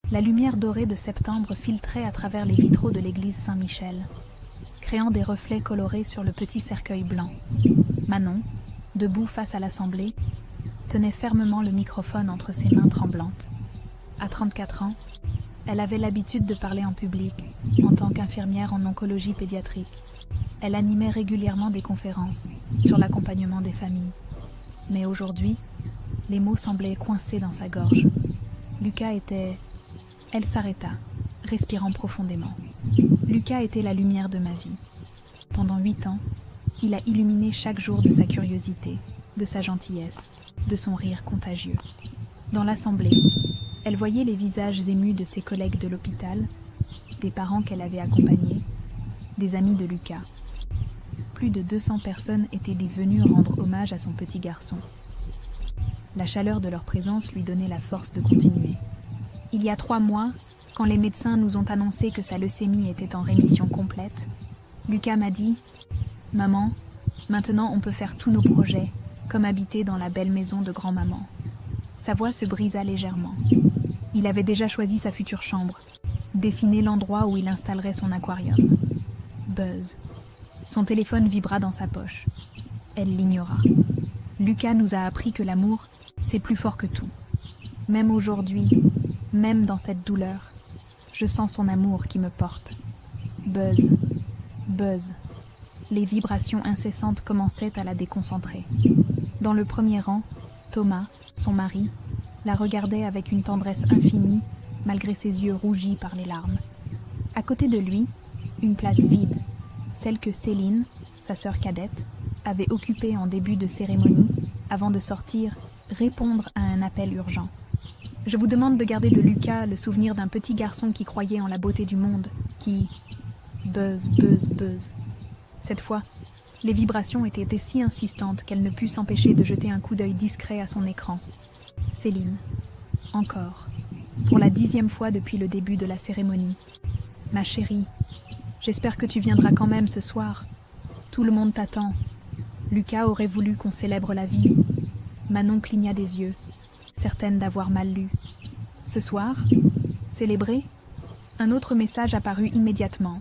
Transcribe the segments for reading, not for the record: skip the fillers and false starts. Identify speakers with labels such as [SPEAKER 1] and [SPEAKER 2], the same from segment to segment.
[SPEAKER 1] La lumière dorée de septembre filtrait à travers les vitraux de l'église Saint-Michel, créant des reflets colorés sur le petit cercueil blanc. Manon, debout face à l'assemblée, tenait fermement le microphone entre ses mains tremblantes. À 34 ans, elle avait l'habitude de parler en public, en tant qu'infirmière en oncologie pédiatrique. Elle animait régulièrement des conférences sur l'accompagnement des familles. Mais aujourd'hui, les mots semblaient coincés dans sa gorge. Lucas était... Elle s'arrêta, respirant profondément. Lucas était la lumière de ma vie. Pendant 8 ans, il a illuminé chaque jour de sa curiosité, de sa gentillesse, de son rire contagieux. Dans l'assemblée, elle voyait les visages émus de ses collègues de l'hôpital, des parents qu'elle avait accompagnés, des amis de Lucas. Plus de 200 personnes étaient venues rendre hommage à son petit garçon. La chaleur de leur présence lui donnait la force de continuer. Il y a 3 mois, quand les médecins nous ont annoncé que sa leucémie était en rémission complète, Lucas m'a dit « Maman, maintenant on peut faire tous nos projets, comme habiter dans la belle maison de grand-maman. » Sa voix se brisa légèrement. Il avait déjà choisi sa future chambre, dessiné l'endroit où il installerait son aquarium. Buzz. Son téléphone vibra dans sa poche. Elle l'ignora. Lucas nous a appris que l'amour, c'est plus fort que tout. Même aujourd'hui, même dans cette douleur, je sens son amour qui me porte. Buzz. Buzz. Les vibrations incessantes commençaient à la déconcentrer. Dans le premier rang, Thomas, son mari, la regardait avec une tendresse infinie, malgré ses yeux rougis par les larmes. À côté de lui, une place vide, celle que Céline, sa sœur cadette, avait occupée en début de cérémonie, avant de sortir, répondre à un appel urgent. Je vous demande de garder de Lucas le souvenir d'un petit garçon qui croyait en la beauté du monde, qui... Buzz, buzz, buzz. Cette fois, les vibrations étaient si insistantes qu'elle ne put s'empêcher de jeter un coup d'œil discret à son écran. Céline. Encore. Pour la 10e fois depuis le début de la cérémonie. Ma chérie, j'espère que tu viendras quand même ce soir. Tout le monde t'attend. Lucas aurait voulu qu'on célèbre la vie. Manon cligna des yeux, certaine d'avoir mal lu. Ce soir, célébrer? Un autre message apparut immédiatement.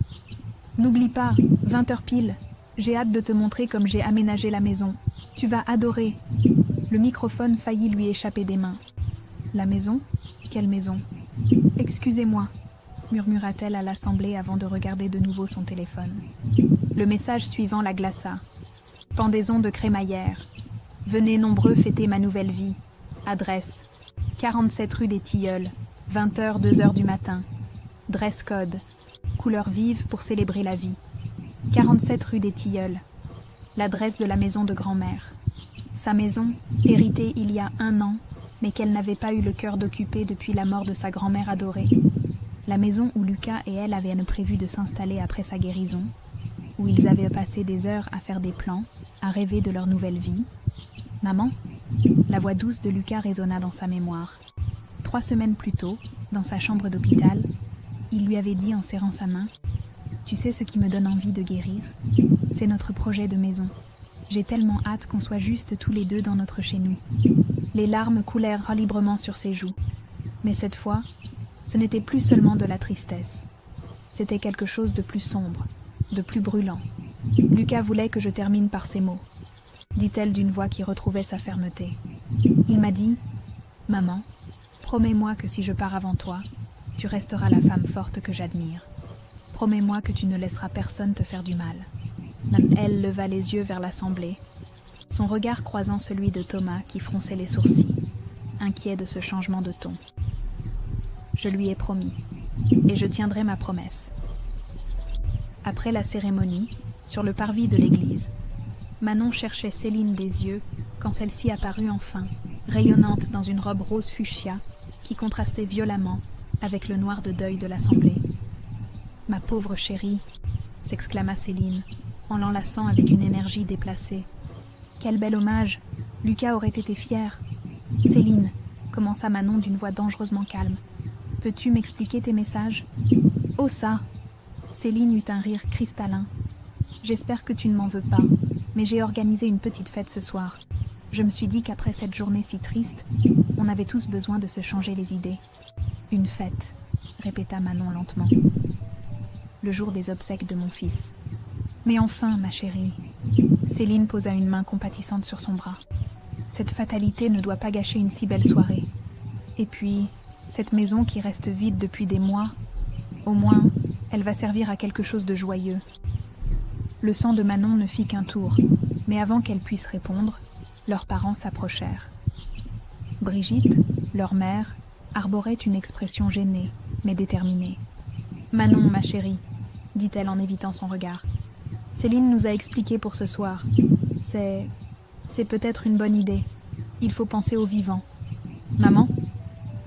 [SPEAKER 1] N'oublie pas, 20h pile. J'ai hâte de te montrer comme j'ai aménagé la maison. Tu vas adorer. Le microphone faillit lui échapper des mains. La maison? Quelle maison? Excusez-moi, murmura-t-elle à l'assemblée avant de regarder de nouveau son téléphone. Le message suivant la glaça. Pendaison de crémaillère. Venez nombreux fêter ma nouvelle vie. Adresse 47 rue des Tilleuls, 20h, 2h du matin. Dress code. Couleur vive pour célébrer la vie. 47 rue des Tilleuls. L'adresse de la maison de grand-mère. Sa maison, héritée il y a 1 an, mais qu'elle n'avait pas eu le cœur d'occuper depuis la mort de sa grand-mère adorée. La maison où Lucas et elle avaient prévu de s'installer après sa guérison, où ils avaient passé des heures à faire des plans, à rêver de leur nouvelle vie. Maman? La voix douce de Lucas résonna dans sa mémoire. 3 semaines plus tôt, dans sa chambre d'hôpital, il lui avait dit en serrant sa main « Tu sais ce qui me donne envie de guérir? C'est notre projet de maison. J'ai tellement hâte qu'on soit juste tous les deux dans notre chez-nous. » Les larmes coulèrent librement sur ses joues. Mais cette fois, ce n'était plus seulement de la tristesse. C'était quelque chose de plus sombre, de plus brûlant. Lucas voulait que je termine par ces mots, dit-elle d'une voix qui retrouvait sa fermeté. Il m'a dit « Maman, promets-moi que si je pars avant toi, tu resteras la femme forte que j'admire. Promets-moi que tu ne laisseras personne te faire du mal. » Elle leva les yeux vers l'assemblée, son regard croisant celui de Thomas qui fronçait les sourcils, inquiet de ce changement de ton. Je lui ai promis, et je tiendrai ma promesse. Après la cérémonie, sur le parvis de l'église, Manon cherchait Céline des yeux quand celle-ci apparut enfin, rayonnante dans une robe rose fuchsia qui contrastait violemment avec le noir de deuil de l'assemblée. « Ma pauvre chérie !» s'exclama Céline, en l'enlaçant avec une énergie déplacée. « Quel bel hommage! Lucas aurait été fier. »« Céline, » commença Manon d'une voix dangereusement calme, « peux-tu m'expliquer tes messages ?»« Oh ça !» Céline eut un rire cristallin. « J'espère que tu ne m'en veux pas, mais j'ai organisé une petite fête ce soir. Je me suis dit qu'après cette journée si triste, on avait tous besoin de se changer les idées. Une fête, répéta Manon lentement. Le jour des obsèques de mon fils. Mais enfin, ma chérie. Céline posa une main compatissante sur son bras. Cette fatalité ne doit pas gâcher une si belle soirée. Et puis, cette maison qui reste vide depuis des mois, au moins, elle va servir à quelque chose de joyeux. Le sang de Manon ne fit qu'un tour, mais avant qu'elle puisse répondre, leurs parents s'approchèrent. Brigitte, leur mère, arborait une expression gênée, mais déterminée. « Manon, ma chérie, dit-elle en évitant son regard. Céline nous a expliqué pour ce soir. C'est peut-être une bonne idée. Il faut penser aux vivants. Maman ?»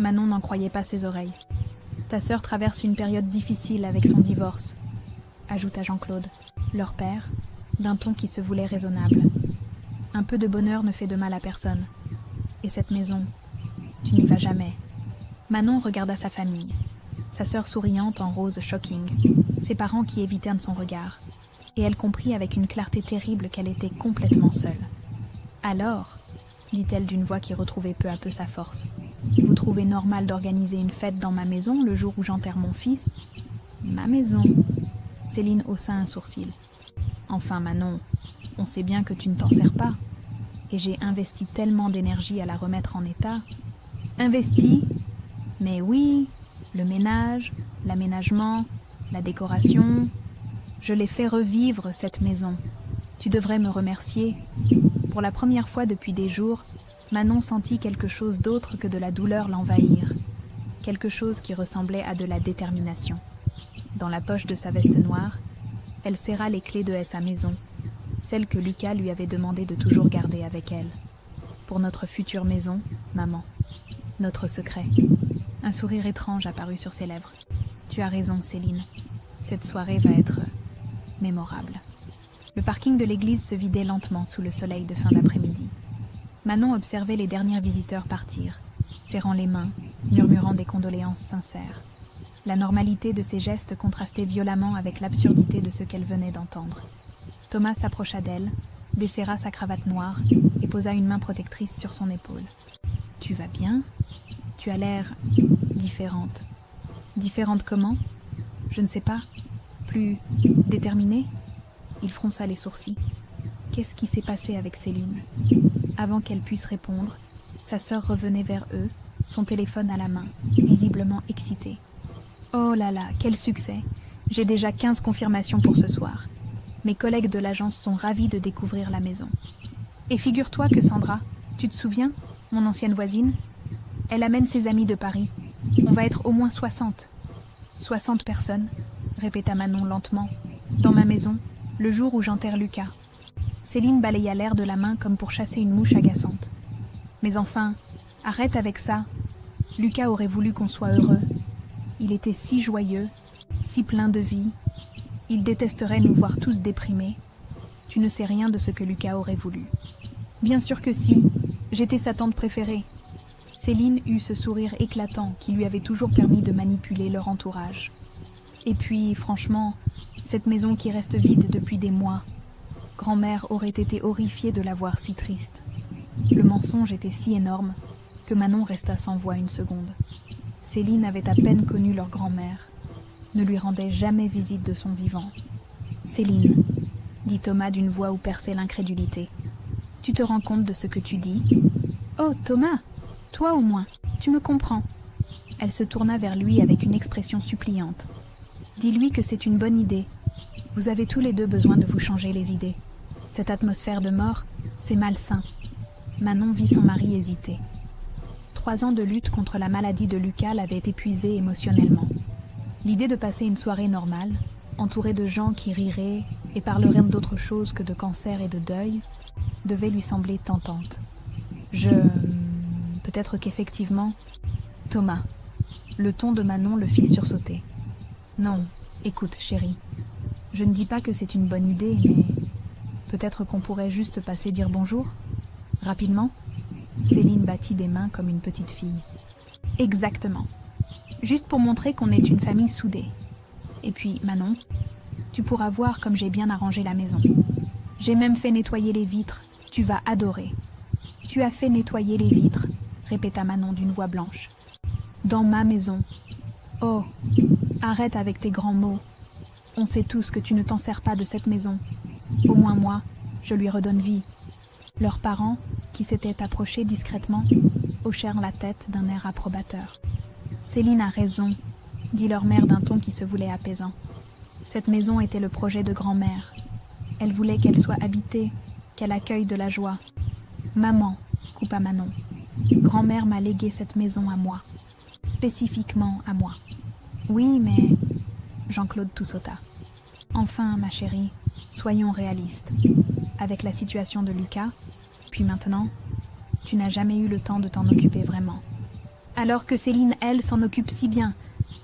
[SPEAKER 1] Manon n'en croyait pas ses oreilles. « Ta sœur traverse une période difficile avec son divorce, » ajouta Jean-Claude, leur père, d'un ton qui se voulait raisonnable. « Un peu de bonheur ne fait de mal à personne. Et cette maison, tu n'y vas jamais. » Manon regarda sa famille. Sa sœur souriante en rose shocking, ses parents qui évitaient de son regard, et elle comprit avec une clarté terrible qu'elle était complètement seule. « Alors, dit-elle d'une voix qui retrouvait peu à peu sa force, vous trouvez normal d'organiser une fête dans ma maison le jour où j'enterre mon fils ? Ma maison ?» Céline haussa un sourcil. « Enfin, Manon, on sait bien que tu ne t'en sers pas, et j'ai investi tellement d'énergie à la remettre en état. » « Investi ? Mais oui, le ménage, l'aménagement, la décoration. Je l'ai fait revivre, cette maison. Tu devrais me remercier. » Pour la première fois depuis des jours, Manon sentit quelque chose d'autre que de la douleur l'envahir, quelque chose qui ressemblait à de la détermination. Dans la poche de sa veste noire, elle serra les clés de sa maison, celle que Lucas lui avait demandé de toujours garder avec elle. « Pour notre future maison, maman. Notre secret. » Un sourire étrange apparut sur ses lèvres. « Tu as raison, Céline. Cette soirée va être mémorable. » Le parking de l'église se vidait lentement sous le soleil de fin d'après-midi. Manon observait les derniers visiteurs partir, serrant les mains, murmurant des condoléances sincères. La normalité de ses gestes contrastait violemment avec l'absurdité de ce qu'elle venait d'entendre. Thomas s'approcha d'elle, desserra sa cravate noire et posa une main protectrice sur son épaule. « Tu vas bien ? Tu as l'air différente. » « Différente comment ? Je ne sais pas. Plus déterminée ?» Il fronça les sourcils. Qu'est-ce qui s'est passé avec Céline ? Avant qu'elle puisse répondre, sa sœur revenait vers eux, son téléphone à la main, visiblement excitée. « Oh là là, quel succès ! J'ai déjà 15 confirmations pour ce soir. Mes collègues de l'agence sont ravis de découvrir la maison. Et figure-toi que Sandra, tu te souviens, mon ancienne voisine ? Elle amène ses amis de Paris. On va être au moins 60. 60 personnes, répéta Manon lentement, dans ma maison, le jour où j'enterre Lucas. Céline balaya l'air de la main comme pour chasser une mouche agaçante. Mais enfin, arrête avec ça. Lucas aurait voulu qu'on soit heureux. Il était si joyeux, si plein de vie. Il détesterait nous voir tous déprimés. Tu ne sais rien de ce que Lucas aurait voulu. Bien sûr que si, j'étais sa tante préférée. Céline eut ce sourire éclatant qui lui avait toujours permis de manipuler leur entourage. Et puis, franchement, cette maison qui reste vide depuis des mois. Grand-mère aurait été horrifiée de la voir si triste. Le mensonge était si énorme que Manon resta sans voix une seconde. Céline avait à peine connu leur grand-mère, ne lui rendait jamais visite de son vivant. « Céline, » dit Thomas d'une voix où perçait l'incrédulité, « tu te rends compte de ce que tu dis ? » « Oh, Thomas, toi au moins, tu me comprends. » Elle se tourna vers lui avec une expression suppliante. « Dis-lui que c'est une bonne idée. Vous avez tous les deux besoin de vous changer les idées. Cette atmosphère de mort, c'est malsain. » Manon vit son mari hésiter. 3 ans de lutte contre la maladie de Lucas l'avaient épuisée émotionnellement. L'idée de passer une soirée normale, entourée de gens qui riraient et parleraient d'autre chose que de cancer et de deuil, devait lui sembler tentante. Peut-être qu'effectivement... Thomas. Le ton de Manon le fit sursauter. Non, écoute, chérie. Je ne dis pas que c'est une bonne idée, mais... Peut-être qu'on pourrait juste passer dire bonjour ? Rapidement ? Céline battit des mains comme une petite fille. Exactement. Juste pour montrer qu'on est une famille soudée. Et puis, Manon, tu pourras voir comme j'ai bien arrangé la maison. J'ai même fait nettoyer les vitres. Tu vas adorer. Tu as fait nettoyer les vitres, répéta Manon d'une voix blanche. Dans ma maison. Oh, arrête avec tes grands mots. On sait tous que tu ne t'en sers pas de cette maison. Au moins moi, je lui redonne vie. » Leurs parents, qui s'étaient approchés discrètement, hochèrent la tête d'un air approbateur. « Céline a raison, » dit leur mère d'un ton qui se voulait apaisant. Cette maison était le projet de grand-mère. Elle voulait qu'elle soit habitée, qu'elle accueille de la joie. « Maman, » coupa Manon, « grand-mère m'a légué cette maison à moi, spécifiquement à moi. »« Oui, mais... » Jean-Claude toussota. « Enfin, ma chérie, soyons réalistes. Avec la situation de Lucas, puis maintenant, tu n'as jamais eu le temps de t'en occuper vraiment. »« Alors que Céline, elle, s'en occupe si bien, »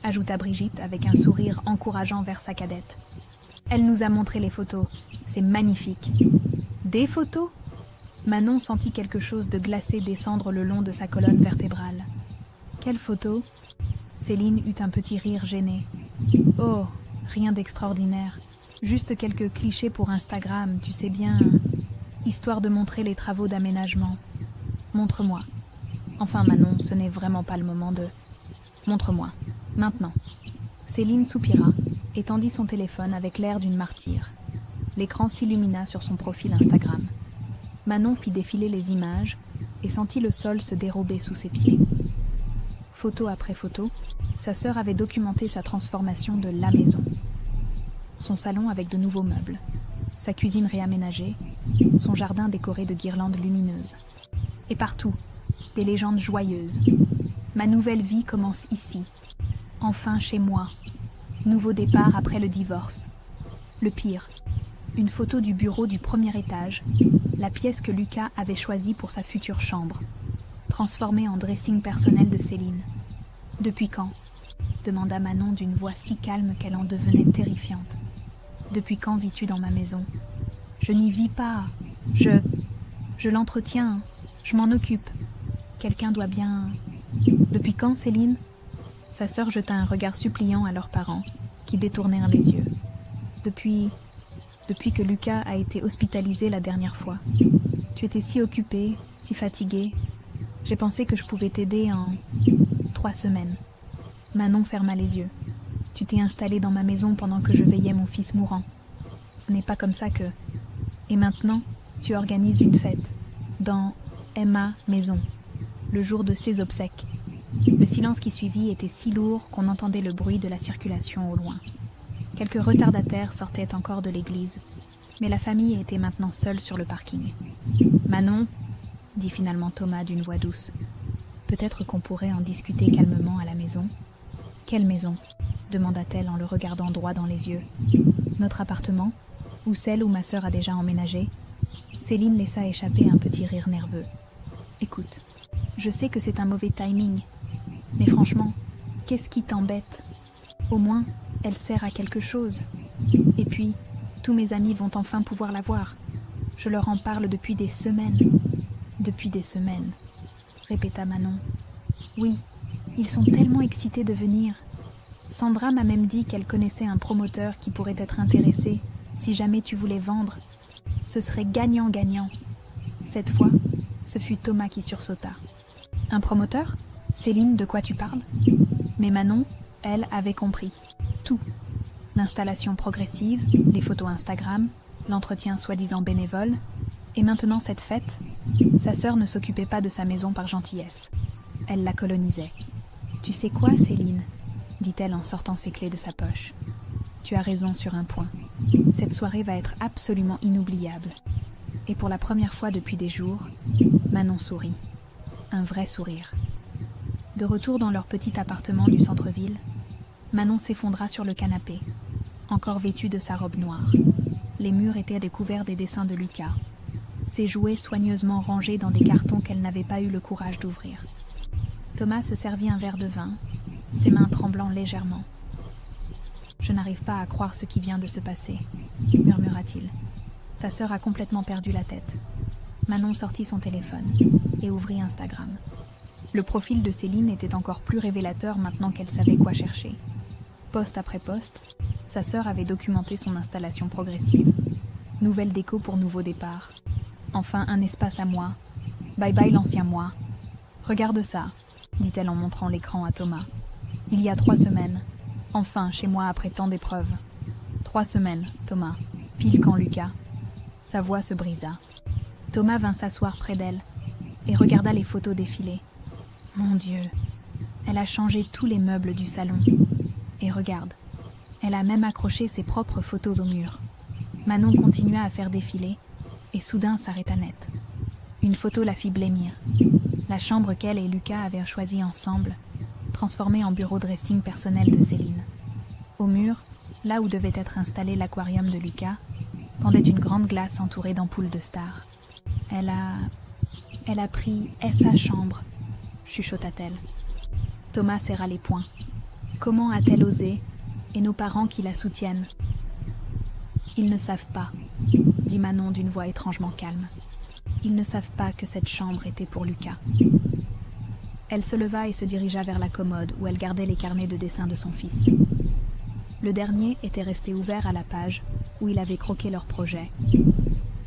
[SPEAKER 1] ajouta Brigitte avec un sourire encourageant vers sa cadette. « Elle nous a montré les photos. C'est magnifique. »« Des photos ?» Manon sentit quelque chose de glacé descendre le long de sa colonne vertébrale. « Quelle photo ?» Céline eut un petit rire gêné. « Oh, rien d'extraordinaire. Juste quelques clichés pour Instagram, tu sais bien, histoire de montrer les travaux d'aménagement. Montre-moi. Enfin Manon, ce n'est vraiment pas le moment de... Montre-moi, maintenant. » Céline soupira et tendit son téléphone avec l'air d'une martyre. L'écran s'illumina sur son profil Instagram. Manon fit défiler les images et sentit le sol se dérober sous ses pieds. Photo après photo, sa sœur avait documenté sa transformation de la maison. Son salon avec de nouveaux meubles, sa cuisine réaménagée, son jardin décoré de guirlandes lumineuses. Et partout, des légendes joyeuses. Ma nouvelle vie commence ici. Enfin chez moi. Nouveau départ après le divorce. Le pire, une photo du bureau du premier étage, la pièce que Lucas avait choisie pour sa future chambre, transformée en dressing personnel de Céline. « Depuis quand ?» demanda Manon d'une voix si calme qu'elle en devenait terrifiante. « Depuis quand vis-tu dans ma maison ? Je n'y vis pas. Je l'entretiens. Je m'en occupe. Quelqu'un doit bien... » « Depuis quand, Céline ?» Sa sœur jeta un regard suppliant à leurs parents, qui détournèrent les yeux. « Depuis que Lucas a été hospitalisé la dernière fois. Tu étais si occupée, si fatiguée. J'ai pensé que je pouvais t'aider en 3 semaines. » Manon ferma les yeux. « Tu t'es installée dans ma maison pendant que je veillais mon fils mourant. Ce n'est pas comme ça que... Et maintenant, tu organises une fête. Dans Emma Maison. Le jour de ses obsèques. » Le silence qui suivit était si lourd qu'on entendait le bruit de la circulation au loin. Quelques retardataires sortaient encore de l'église, mais la famille était maintenant seule sur le parking. « Manon, » dit finalement Thomas d'une voix douce, « peut-être qu'on pourrait en discuter calmement à la maison. »« Quelle maison ?» demanda-t-elle en le regardant droit dans les yeux. « Notre appartement, ou celle où ma sœur a déjà emménagé ?» Céline laissa échapper un petit rire nerveux. « Écoute, je sais que c'est un mauvais timing, mais franchement, qu'est-ce qui t'embête ? Au moins, elle sert à quelque chose. Et puis, tous mes amis vont enfin pouvoir la voir. Je leur en parle depuis des semaines. »« Depuis des semaines, » répéta Manon. « Oui, ils sont tellement excités de venir. Sandra m'a même dit qu'elle connaissait un promoteur qui pourrait être intéressé si jamais tu voulais vendre. Ce serait gagnant-gagnant. » Cette fois, ce fut Thomas qui sursauta. « Un promoteur ? Céline, de quoi tu parles ?» Mais Manon, elle, avait compris. Tout. L'installation progressive, les photos Instagram, l'entretien soi-disant bénévole, et maintenant cette fête. Sa sœur ne s'occupait pas de sa maison par gentillesse. Elle la colonisait. « Tu sais quoi, Céline ?» dit-elle en sortant ses clés de sa poche. « Tu as raison sur un point. Cette soirée va être absolument inoubliable. » Et pour la première fois depuis des jours, Manon sourit. Un vrai sourire. De retour dans leur petit appartement du centre-ville, Manon s'effondra sur le canapé, encore vêtue de sa robe noire. Les murs étaient découverts des dessins de Lucas, ses jouets soigneusement rangés dans des cartons qu'elle n'avait pas eu le courage d'ouvrir. Thomas se servit un verre de vin, ses mains tremblant légèrement. « Je n'arrive pas à croire ce qui vient de se passer, » murmura-t-il. « Ta sœur a complètement perdu la tête. » Manon sortit son téléphone et ouvrit Instagram. Le profil de Céline était encore plus révélateur maintenant qu'elle savait quoi chercher. Poste après poste, sa sœur avait documenté son installation progressive. Nouvelle déco pour nouveau départ. Enfin un espace à moi. Bye bye l'ancien moi. Regarde ça. dit-elle en montrant l'écran à Thomas. Il y a 3 semaines. Enfin, chez moi après tant d'épreuves. 3 semaines, Thomas. Pile quand Lucas. Sa voix se brisa. Thomas vint s'asseoir près d'elle et regarda les photos défiler. Mon Dieu, elle a changé tous les meubles du salon. Et regarde, elle a même accroché ses propres photos au mur. Manon continua à faire défiler et soudain s'arrêta net. Une photo la fit blêmir. La chambre qu'elle et Lucas avaient choisie ensemble, transformée en bureau dressing personnel de Céline. Au mur, là où devait être installé l'aquarium de Lucas, pendait une grande glace entourée d'ampoules de stars. Elle a pris sa chambre, chuchota-t-elle. Thomas serra les poings. Comment a-t-elle osé, et nos parents qui la soutiennent? Ils ne savent pas, dit Manon d'une voix étrangement calme. Ils ne savent pas que cette chambre était pour Lucas. Elle se leva et se dirigea vers la commode où elle gardait les carnets de dessin de son fils. Le dernier était resté ouvert à la page où il avait croqué leur projet.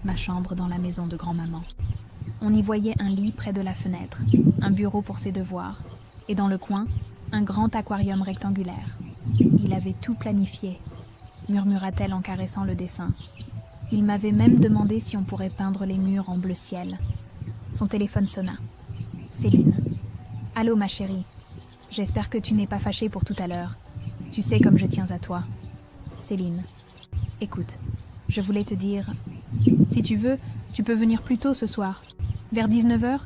[SPEAKER 1] Ma chambre dans la maison de grand-maman. On y voyait un lit près de la fenêtre, un bureau pour ses devoirs, et dans le coin, un grand aquarium rectangulaire. Il avait tout planifié, murmura-t-elle en caressant le dessin. Il m'avait même demandé si on pourrait peindre les murs en bleu ciel. Son téléphone sonna. Céline. Allô ma chérie. J'espère que tu n'es pas fâchée pour tout à l'heure. Tu sais comme je tiens à toi. Céline. Écoute, je voulais te dire... Si tu veux, tu peux venir plus tôt ce soir. Vers 19h.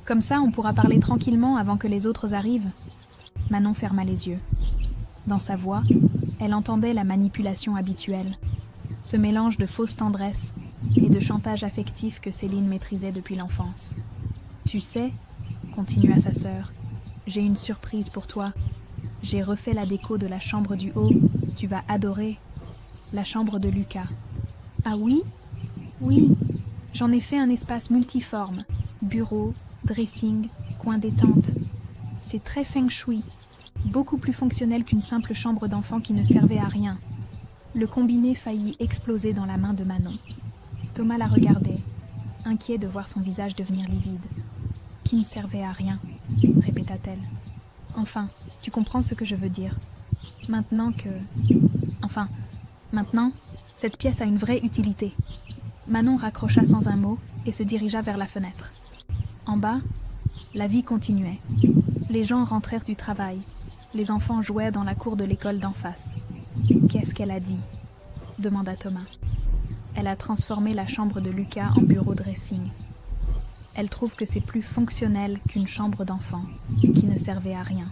[SPEAKER 1] Comme ça, on pourra parler tranquillement avant que les autres arrivent. Manon ferma les yeux. Dans sa voix, elle entendait la manipulation habituelle. Ce mélange de fausse tendresse et de chantage affectif que Céline maîtrisait depuis l'enfance. Tu sais, continua sa sœur, j'ai une surprise pour toi. J'ai refait la déco de la chambre du haut. Tu vas adorer. La chambre de Lucas. Ah oui? Oui. J'en ai fait un espace multiforme. Bureau, dressing, coin détente. C'est très feng shui. Beaucoup plus fonctionnel qu'une simple chambre d'enfant qui ne servait à rien. Le combiné faillit exploser dans la main de Manon. Thomas la regardait, inquiet de voir son visage devenir livide. Qui ne servait à rien, répéta-t-elle. Enfin, tu comprends ce que je veux dire. Maintenant, cette pièce a une vraie utilité. Manon raccrocha sans un mot et se dirigea vers la fenêtre. En bas, la vie continuait. Les gens rentrèrent du travail. Les enfants jouaient dans la cour de l'école d'en face. Qu'est-ce qu'elle a dit? Demanda Thomas. Elle a transformé la chambre de Lucas en bureau dressing. Elle trouve que c'est plus fonctionnel qu'une chambre d'enfant, qui ne servait à rien.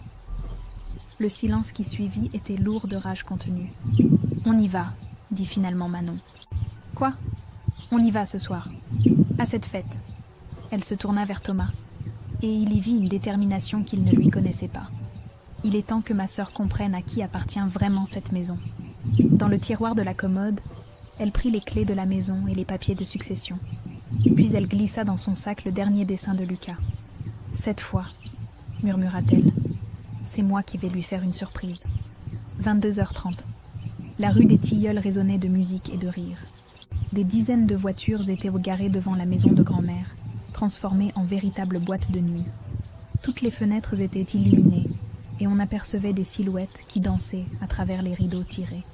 [SPEAKER 1] Le silence qui suivit était lourd de rage contenue. On y va, dit finalement Manon. Quoi? On y va ce soir. À cette fête. Elle se tourna vers Thomas, et il y vit une détermination qu'il ne lui connaissait pas. Il est temps que ma sœur comprenne à qui appartient vraiment cette maison. Dans le tiroir de la commode, elle prit les clés de la maison et les papiers de succession. Puis elle glissa dans son sac le dernier dessin de Lucas. « Cette fois, murmura-t-elle, c'est moi qui vais lui faire une surprise. » 22h30. La rue des Tilleuls résonnait de musique et de rire. Des dizaines de voitures étaient garées devant la maison de grand-mère, transformée en véritable boîte de nuit. Toutes les fenêtres étaient illuminées, et on apercevait des silhouettes qui dansaient à travers les rideaux tirés.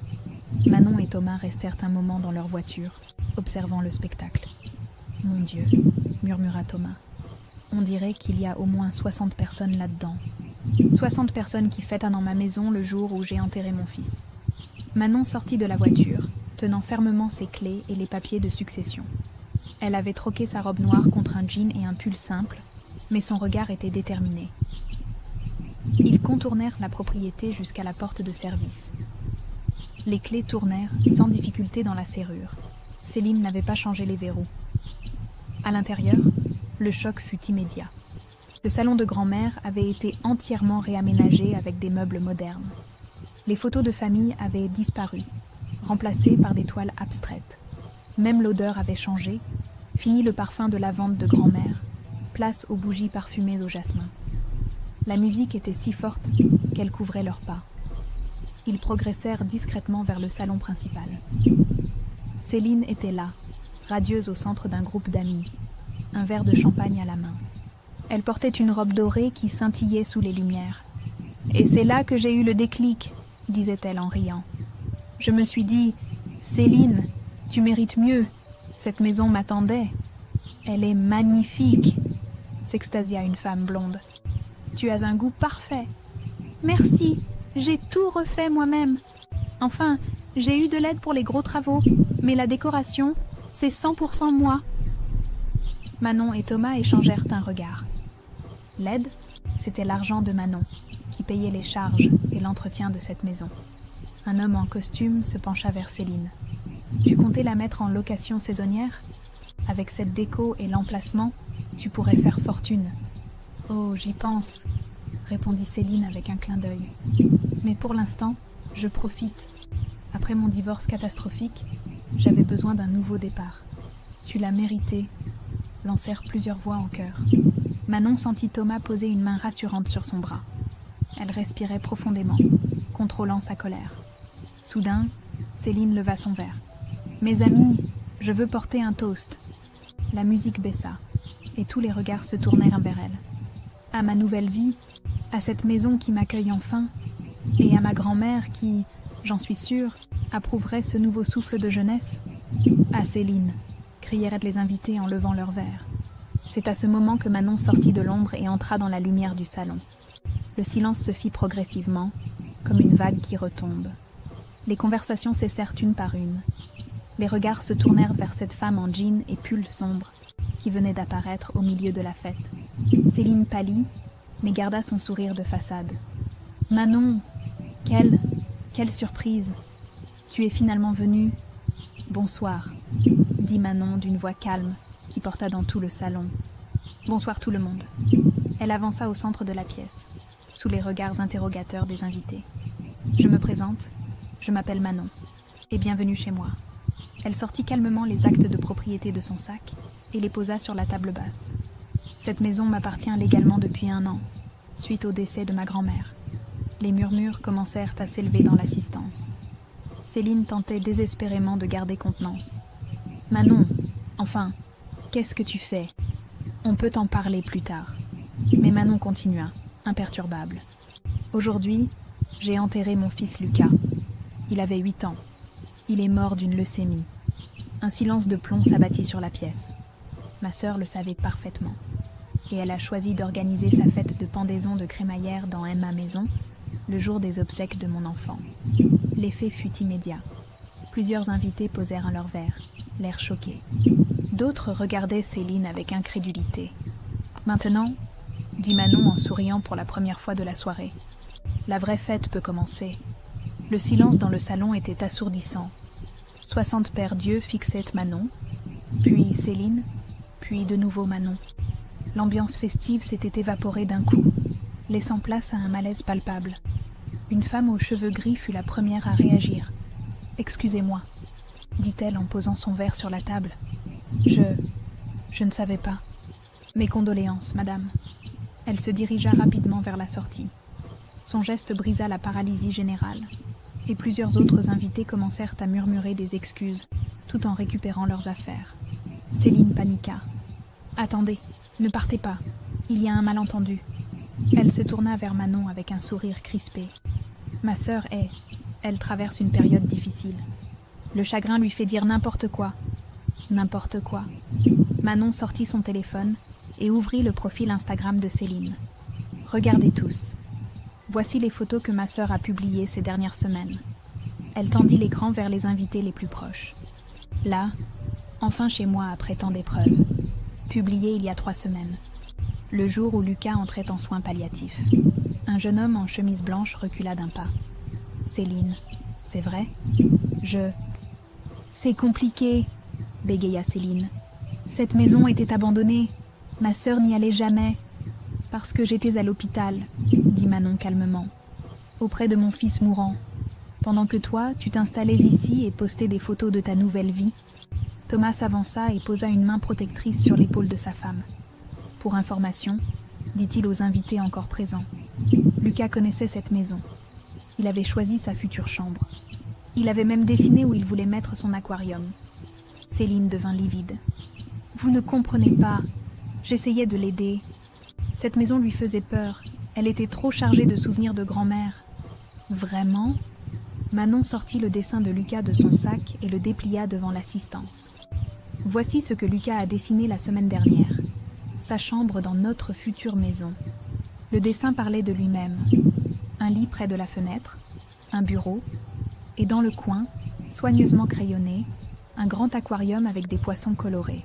[SPEAKER 1] Manon et Thomas restèrent un moment dans leur voiture, observant le spectacle. « Mon Dieu, » murmura Thomas. « On dirait qu'il y a au moins 60 personnes là-dedans. 60 personnes qui fêtent dans ma maison le jour où j'ai enterré mon fils. » Manon sortit de la voiture, tenant fermement ses clés et les papiers de succession. Elle avait troqué sa robe noire contre un jean et un pull simple, mais son regard était déterminé. Ils contournèrent la propriété jusqu'à la porte de service. Les clés tournèrent sans difficulté dans la serrure. Céline n'avait pas changé les verrous. À l'intérieur, le choc fut immédiat. Le salon de grand-mère avait été entièrement réaménagé avec des meubles modernes. Les photos de famille avaient disparu, remplacées par des toiles abstraites. Même l'odeur avait changé, fini le parfum de lavande de grand-mère, place aux bougies parfumées au jasmin. La musique était si forte qu'elle couvrait leurs pas. Ils progressèrent discrètement vers le salon principal. Céline était là, radieuse au centre d'un groupe d'amis, un verre de champagne à la main. Elle portait une robe dorée qui scintillait sous les lumières. « Et c'est là que j'ai eu le déclic », disait-elle en riant. « Je me suis dit, Céline, tu mérites mieux. Cette maison m'attendait. Elle est magnifique, » s'extasia une femme blonde. « Tu as un goût parfait. »« Merci, j'ai tout refait moi-même. Enfin, j'ai eu de l'aide pour les gros travaux, mais la décoration, c'est 100% moi. » Manon et Thomas échangèrent un regard. L'aide, c'était l'argent de Manon, qui payait les charges et l'entretien de cette maison. Un homme en costume se pencha vers Céline. « Tu comptais la mettre en location saisonnière ? Avec cette déco et l'emplacement, tu pourrais faire fortune. »« Oh, j'y pense, » répondit Céline avec un clin d'œil. « Mais pour l'instant, je profite. Après mon divorce catastrophique, j'avais besoin d'un nouveau départ. Tu l'as mérité, » lancèrent plusieurs voix en chœur. Manon sentit Thomas poser une main rassurante sur son bras. Elle respirait profondément, contrôlant sa colère. Soudain, Céline leva son verre. « Mes amis, je veux porter un toast. » La musique baissa, et tous les regards se tournèrent vers elle. « À ma nouvelle vie, à cette maison qui m'accueille enfin, et à ma grand-mère qui, j'en suis sûre, approuverait ce nouveau souffle de jeunesse. À Céline !» crièrent les invités en levant leurs verres. C'est à ce moment que Manon sortit de l'ombre et entra dans la lumière du salon. Le silence se fit progressivement, comme une vague qui retombe. Les conversations cessèrent une par une. Les regards se tournèrent vers cette femme en jean et pull sombre, qui venait d'apparaître au milieu de la fête. Céline pâlit, mais garda son sourire de façade. « Manon, quelle surprise! Tu es finalement venue. Bonsoir, » dit Manon d'une voix calme qui porta dans tout le salon. « Bonsoir tout le monde. » Elle avança au centre de la pièce, sous les regards interrogateurs des invités. « Je me présente, je m'appelle Manon, et bienvenue chez moi. » Elle sortit calmement les actes de propriété de son sac et les posa sur la table basse. « Cette maison m'appartient légalement depuis 1 an, suite au décès de ma grand-mère. » Les murmures commencèrent à s'élever dans l'assistance. Céline tentait désespérément de garder contenance. « Manon, enfin, qu'est-ce que tu fais ? On peut en parler plus tard. » Mais Manon continua, imperturbable. « Aujourd'hui, j'ai enterré mon fils Lucas. Il avait 8 ans. Il est mort d'une leucémie. » Un silence de plomb s'abattit sur la pièce. Ma sœur le savait parfaitement. Et elle a choisi d'organiser sa fête de pendaison de crémaillère dans ma maison, le jour des obsèques de mon enfant. L'effet fut immédiat. Plusieurs invités posèrent leur verre, l'air choqué. D'autres regardaient Céline avec incrédulité. « Maintenant, » dit Manon en souriant pour la première fois de la soirée, « la vraie fête peut commencer. » Le silence dans le salon était assourdissant. 60 paires d'yeux fixaient Manon, puis Céline, puis de nouveau Manon. L'ambiance festive s'était évaporée d'un coup, laissant place à un malaise palpable. Une femme aux cheveux gris fut la première à réagir. « Excusez-moi, » dit-elle en posant son verre sur la table. « Je ne savais pas. Mes condoléances, madame. » Elle se dirigea rapidement vers la sortie. Son geste brisa la paralysie générale, et plusieurs autres invités commencèrent à murmurer des excuses, tout en récupérant leurs affaires. Céline paniqua. « Attendez, ne partez pas, il y a un malentendu. » Elle se tourna vers Manon avec un sourire crispé. « Ma sœur est... Elle traverse une période difficile. Le chagrin lui fait dire n'importe quoi. » N'importe quoi. Manon sortit son téléphone et ouvrit le profil Instagram de Céline. « Regardez tous. Voici les photos que ma sœur a publiées ces dernières semaines. » Elle tendit l'écran vers les invités les plus proches. « Là, enfin chez moi après tant d'épreuves. Publié il y a 3 semaines. Le jour où Lucas entrait en soins palliatifs. » Un jeune homme en chemise blanche recula d'un pas. « Céline, c'est vrai ? C'est compliqué, » bégaya Céline. « Cette maison était abandonnée. Ma sœur n'y allait jamais. Parce que j'étais à l'hôpital, » dit Manon calmement, « auprès de mon fils mourant. Pendant que toi, tu t'installais ici et postais des photos de ta nouvelle vie. » Thomas s'avança et posa une main protectrice sur l'épaule de sa femme. « Pour information, » dit-il aux invités encore présents, Lucas connaissait cette maison. Il avait choisi sa future chambre. Il avait même dessiné où il voulait mettre son aquarium. Céline devint livide. « Vous ne comprenez pas. J'essayais de l'aider. Cette maison lui faisait peur. Elle était trop chargée de souvenirs de grand-mère. Vraiment ? Manon sortit le dessin de Lucas de son sac et le déplia devant l'assistance. Voici ce que Lucas a dessiné la semaine dernière. Sa chambre dans notre future maison. Le dessin parlait de lui-même. Un lit près de la fenêtre, un bureau, et dans le coin, soigneusement crayonné, un grand aquarium avec des poissons colorés.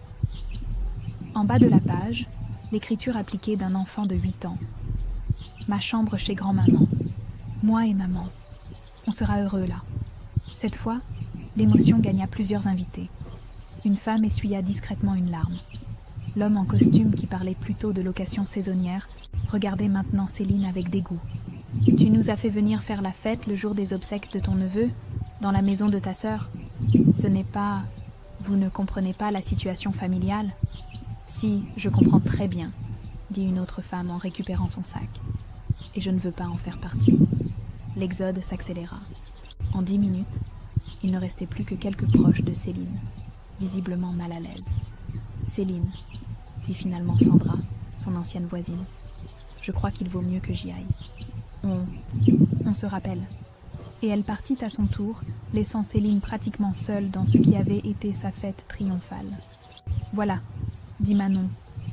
[SPEAKER 1] En bas de la page, l'écriture appliquée d'un enfant de 8 ans. Ma chambre chez grand-maman. Moi et maman. On sera heureux là. Cette fois, l'émotion gagna plusieurs invités. Une femme essuya discrètement une larme. L'homme en costume qui parlait plutôt de location saisonnière regardait maintenant Céline avec dégoût. Tu nous as fait venir faire la fête le jour des obsèques de ton neveu, dans la maison de ta sœur. Ce n'est pas... Vous ne comprenez pas la situation familiale ? Si, je comprends très bien, dit une autre femme en récupérant son sac. Et je ne veux pas en faire partie. L'exode s'accéléra. En 10 minutes, il ne restait plus que quelques proches de Céline, visiblement mal à l'aise. Céline, dit finalement Sandra, son ancienne voisine. Je crois qu'il vaut mieux que j'y aille. On se rappelle. Et elle partit à son tour, laissant Céline pratiquement seule dans ce qui avait été sa fête triomphale. Voilà, dit Manon,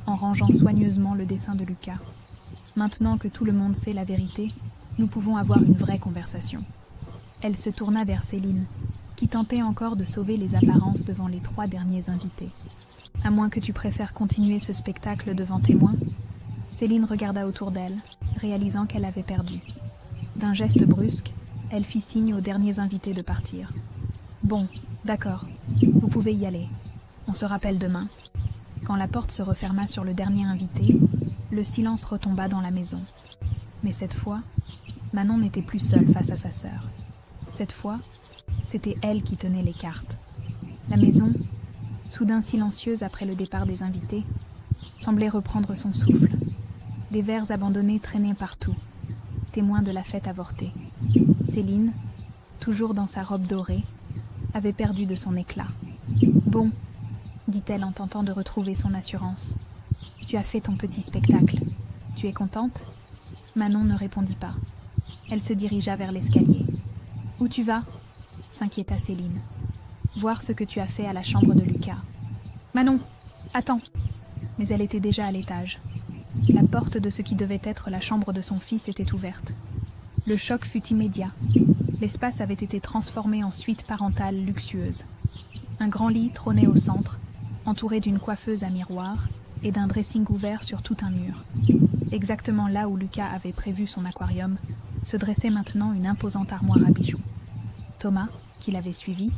[SPEAKER 1] en rangeant soigneusement le dessin de Lucas. Maintenant que tout le monde sait la vérité, nous pouvons avoir une vraie conversation. Elle se tourna vers Céline, qui tentait encore de sauver les apparences devant les 3 derniers invités. À moins que tu préfères continuer ce spectacle devant témoins. Céline regarda autour d'elle, réalisant qu'elle avait perdu. D'un geste brusque, elle fit signe aux derniers invités de partir. Bon, d'accord, vous pouvez y aller. On se rappelle demain. Quand la porte se referma sur le dernier invité, le silence retomba dans la maison. Mais cette fois, Manon n'était plus seule face à sa sœur. Cette fois, c'était elle qui tenait les cartes. La maison, soudain silencieuse après le départ des invités, semblait reprendre son souffle. Des verres abandonnés traînaient partout, témoins de la fête avortée. Céline, toujours dans sa robe dorée, avait perdu de son éclat. « Bon, » dit-elle en tentant de retrouver son assurance. « Tu as fait ton petit spectacle. Tu es contente ?» Manon ne répondit pas. Elle se dirigea vers l'escalier. « Où tu vas ?» s'inquiéta Céline. « Voir ce que tu as fait à la chambre de Lucas. »« Manon, attends !» Mais elle était déjà à l'étage. La porte de ce qui devait être la chambre de son fils était ouverte. Le choc fut immédiat. L'espace avait été transformé en suite parentale luxueuse. Un grand lit trônait au centre, entouré d'une coiffeuse à miroir et d'un dressing ouvert sur tout un mur. Exactement là où Lucas avait prévu son aquarium, se dressait maintenant une imposante armoire à bijoux. Thomas, qui l'avait suivi,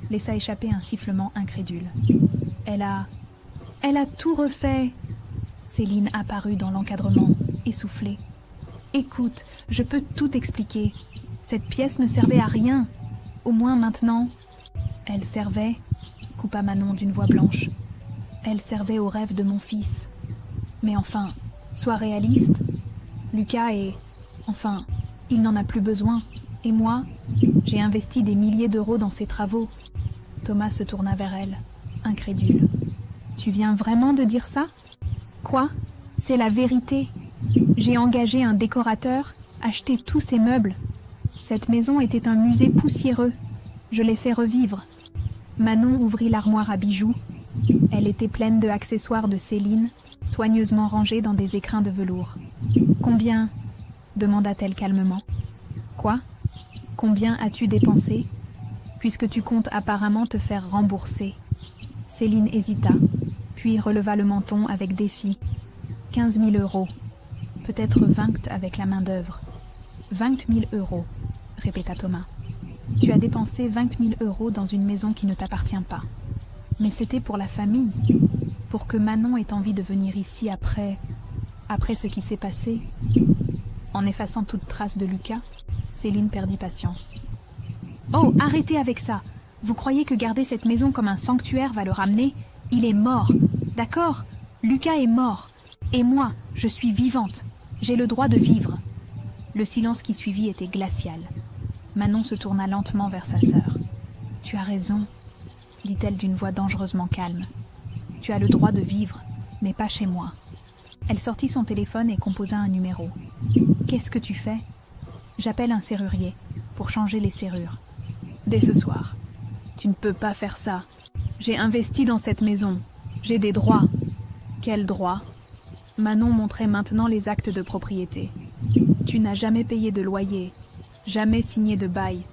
[SPEAKER 1] laissa échapper un sifflement incrédule. « Elle a tout refait !» Céline apparut dans l'encadrement, essoufflée. « Écoute, je peux tout expliquer. Cette pièce ne servait à rien. Au moins maintenant... » « Elle servait, » coupa Manon d'une voix blanche. « Elle servait au rêve de mon fils. Mais enfin, sois réaliste. Lucas est... Enfin, il n'en a plus besoin. Et moi, j'ai investi des milliers d'euros dans ses travaux. » Thomas se tourna vers elle, incrédule. « Tu viens vraiment de dire ça ? Quoi ? C'est la vérité. J'ai engagé un décorateur, acheté tous ces meubles. Cette maison était un musée poussiéreux. Je l'ai fait revivre. » Manon ouvrit l'armoire à bijoux. Elle était pleine de accessoires de Céline, soigneusement rangés dans des écrins de velours. « Combien ?» demanda-t-elle calmement. « Quoi ? Combien as-tu dépensé ? Puisque tu comptes apparemment te faire rembourser. » Céline hésita, puis releva le menton avec défi. 15 000 euros. Peut-être 20 avec la main-d'œuvre. 20 000 euros, répéta Thomas. Tu as dépensé 20 000 euros dans une maison qui ne t'appartient pas. Mais c'était pour la famille, pour que Manon ait envie de venir ici après ce qui s'est passé. En effaçant toute trace de Lucas, Céline perdit patience. « Oh, arrêtez avec ça! Vous croyez que garder cette maison comme un sanctuaire va le ramener ? Il est mort, d'accord ? Lucas est mort. Et moi, je suis vivante. J'ai le droit de vivre. » Le silence qui suivit était glacial. Manon se tourna lentement vers sa sœur. « Tu as raison, » dit-elle d'une voix dangereusement calme. « Tu as le droit de vivre, mais pas chez moi. Elle sortit son téléphone et composa un numéro. « Qu'est-ce que tu fais ?»« J'appelle un serrurier pour changer les serrures. »« Dès ce soir. »« Tu ne peux pas faire ça. J'ai investi dans cette maison. J'ai des droits. »« Quels droits ?» Manon montrait maintenant les actes de propriété. « Tu n'as jamais payé de loyer, jamais signé de bail.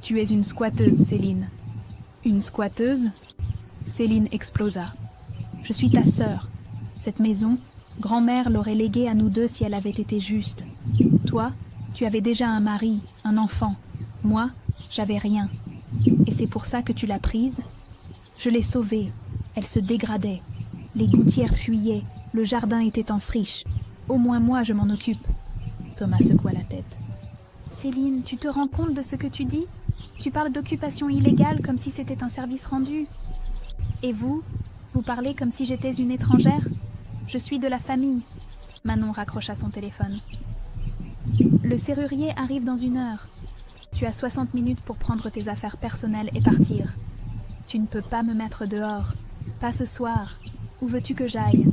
[SPEAKER 1] Tu es une squatteuse, Céline. »« Une squatteuse ?» Céline explosa. « Je suis ta sœur. Cette maison, grand-mère l'aurait léguée à nous deux si elle avait été juste. Toi, tu avais déjà un mari, un enfant. Moi, j'avais rien. Et c'est pour ça que tu l'as prise ? Je l'ai sauvée. Elle se dégradait. Les gouttières fuyaient. Le jardin était en friche. Au moins moi, je m'en occupe. » Thomas secoua la tête. « Céline, tu te rends compte de ce que tu dis ? Tu parles d'occupation illégale comme si c'était un service rendu. Et vous parlez comme si j'étais une étrangère ? Je suis de la famille. » Manon raccrocha son téléphone. « Le serrurier arrive dans 1 heure. Tu as 60 minutes pour prendre tes affaires personnelles et partir. Tu ne peux pas me mettre dehors. Pas ce soir. Où veux-tu que j'aille ?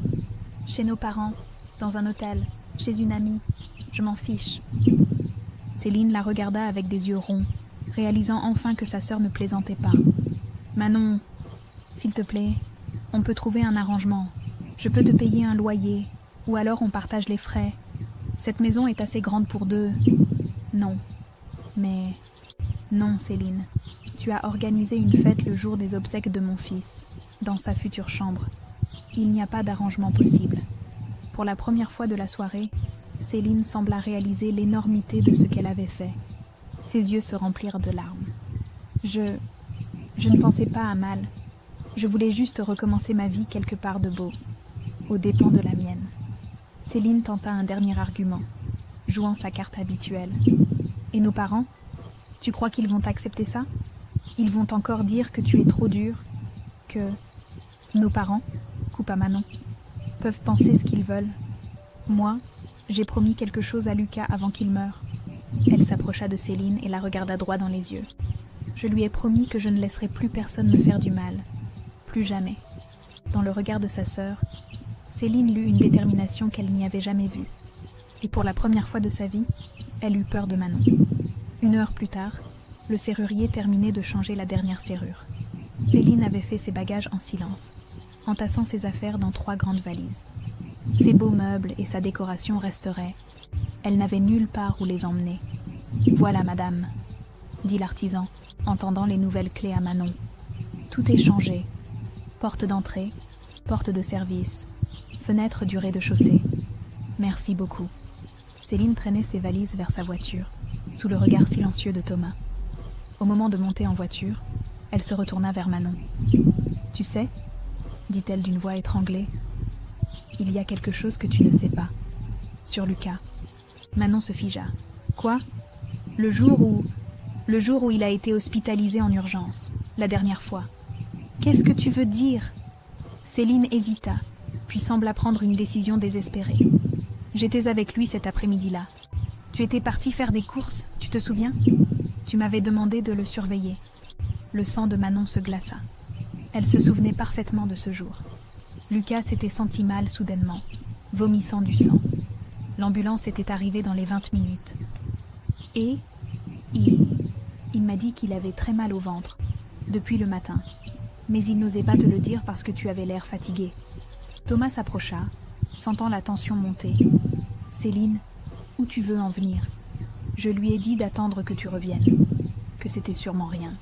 [SPEAKER 1] Chez nos parents, dans un hôtel, chez une amie. Je m'en fiche. » Céline la regarda avec des yeux ronds, réalisant enfin que sa sœur ne plaisantait pas. « Manon, s'il te plaît, on peut trouver un arrangement. Je peux te payer un loyer, ou alors on partage les frais. Cette maison est assez grande pour deux. » Non. Mais... Non, Céline. Tu as organisé une fête le jour des obsèques de mon fils, dans sa future chambre. Il n'y a pas d'arrangement possible. Pour la première fois de la soirée, Céline sembla réaliser l'énormité de ce qu'elle avait fait. Ses yeux se remplirent de larmes. Je ne pensais pas à mal. Je voulais juste recommencer ma vie quelque part de beau, aux dépens de la mienne. Céline tenta un dernier argument, jouant sa carte habituelle. « Et nos parents ? Tu crois qu'ils vont accepter ça ? Ils vont encore dire que tu es trop dur, que... Nos parents, coupa Manon, peuvent penser ce qu'ils veulent. Moi, j'ai promis quelque chose à Lucas avant qu'il meure. » Elle s'approcha de Céline et la regarda droit dans les yeux. « Je lui ai promis que je ne laisserai plus personne me faire du mal. Plus jamais. » Dans le regard de sa sœur, Céline lut une détermination qu'elle n'y avait jamais vue. Et pour la première fois de sa vie, elle eut peur de Manon. 1 heure plus tard, le serrurier terminait de changer la dernière serrure. Céline avait fait ses bagages en silence, entassant ses affaires dans 3 grandes valises. Ses beaux meubles et sa décoration resteraient. Elle n'avait nulle part où les emmener. « Voilà, madame, » dit l'artisan, en tendant les nouvelles clés à Manon. « Tout est changé. Porte d'entrée, porte de service, fenêtre du rez-de-chaussée. Merci beaucoup. » Céline traînait ses valises vers sa voiture, sous le regard silencieux de Thomas. Au moment de monter en voiture, elle se retourna vers Manon. « Tu sais, » dit-elle d'une voix étranglée, « il y a quelque chose que tu ne sais pas. Sur Lucas. » Manon se figea. « Quoi ? Le jour où il a été hospitalisé en urgence, la dernière fois. Qu'est-ce que tu veux dire ?» Céline hésita, puis sembla prendre une décision désespérée. « J'étais avec lui cet après-midi-là. Tu étais parti faire des courses, tu te souviens ? Tu m'avais demandé de le surveiller. » Le sang de Manon se glaça. Elle se souvenait parfaitement de ce jour. Lucas s'était senti mal soudainement, vomissant du sang. L'ambulance était arrivée dans les 20 minutes. Et il m'a dit qu'il avait très mal au ventre, depuis le matin. Mais il n'osait pas te le dire parce que tu avais l'air fatigué. Thomas s'approcha, sentant la tension monter. « Céline, où tu veux en venir ? Je lui ai dit d'attendre que tu reviennes, que c'était sûrement rien,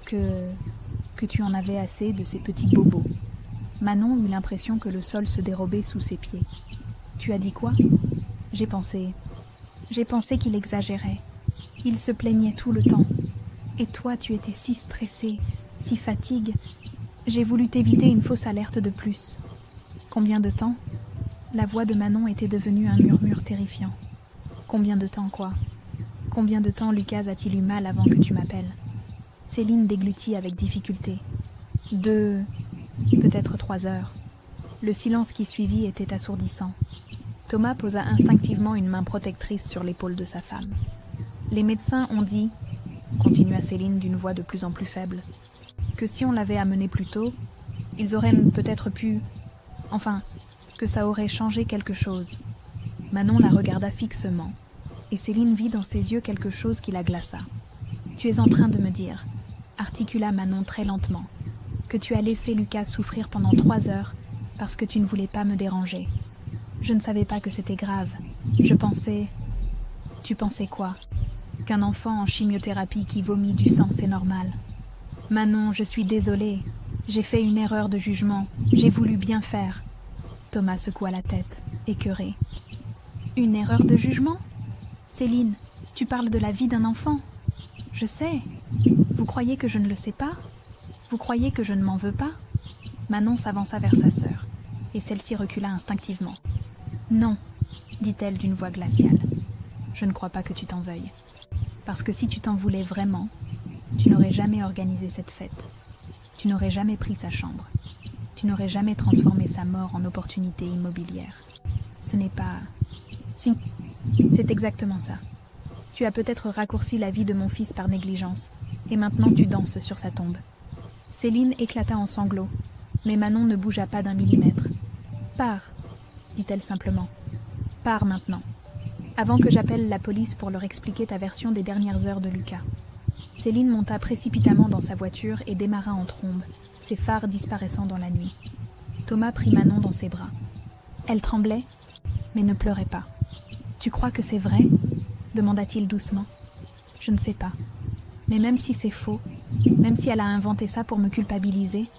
[SPEAKER 1] que tu en avais assez de ces petits bobos. » Manon eut l'impression que le sol se dérobait sous ses pieds. « Tu as dit quoi ? » J'ai pensé qu'il exagérait. Il se plaignait tout le temps. Et toi, tu étais si stressée, si fatiguée. J'ai voulu t'éviter une fausse alerte de plus. Combien de temps ? La voix de Manon était devenue un murmure terrifiant. Combien de temps, quoi ? Combien de temps Lucas a-t-il eu mal avant que tu m'appelles ? Céline déglutit avec difficulté. 2, peut-être 3 heures. Le silence qui suivit était assourdissant. Thomas posa instinctivement une main protectrice sur l'épaule de sa femme. « Les médecins ont dit, » continua Céline d'une voix de plus en plus faible, « que si on l'avait amené plus tôt, ils auraient peut-être pu... Enfin, que ça aurait changé quelque chose. Manon la regarda fixement, et Céline vit dans ses yeux quelque chose qui la glaça. « Tu es en train de me dire, » articula Manon très lentement, « que tu as laissé Lucas souffrir pendant 3 heures parce que tu ne voulais pas me déranger. Je ne savais pas que c'était grave. Je pensais... » « Tu pensais quoi ? Qu'un enfant en chimiothérapie qui vomit du sang, c'est normal. » « Manon, je suis désolée. J'ai fait une erreur de jugement. J'ai voulu bien faire. » Thomas secoua la tête, écœuré. « Une erreur de jugement ? Céline, tu parles de la vie d'un enfant. Je sais. Vous croyez que je ne le sais pas ? Vous croyez que je ne m'en veux pas ? » Manon s'avança vers sa sœur, et celle-ci recula instinctivement. « Non, dit-elle d'une voix glaciale. Je ne crois pas que tu t'en veuilles. Parce que si tu t'en voulais vraiment, tu n'aurais jamais organisé cette fête. Tu n'aurais jamais pris sa chambre. Tu n'aurais jamais transformé sa mort en opportunité immobilière. Ce n'est pas... Si, c'est exactement ça. Tu as peut-être raccourci la vie de mon fils par négligence, et maintenant tu danses sur sa tombe. » Céline éclata en sanglots, mais Manon ne bougea pas d'1 millimètre. « Pars, dit-elle simplement. Pars maintenant. Avant que j'appelle la police pour leur expliquer ta version des dernières heures de Lucas. » Céline monta précipitamment dans sa voiture et démarra en trombe, ses phares disparaissant dans la nuit. Thomas prit Manon dans ses bras. Elle tremblait, mais ne pleurait pas. « Tu crois que c'est vrai ? » demanda-t-il doucement. « Je ne sais pas. Mais même si c'est faux, même si elle a inventé ça pour me culpabiliser, »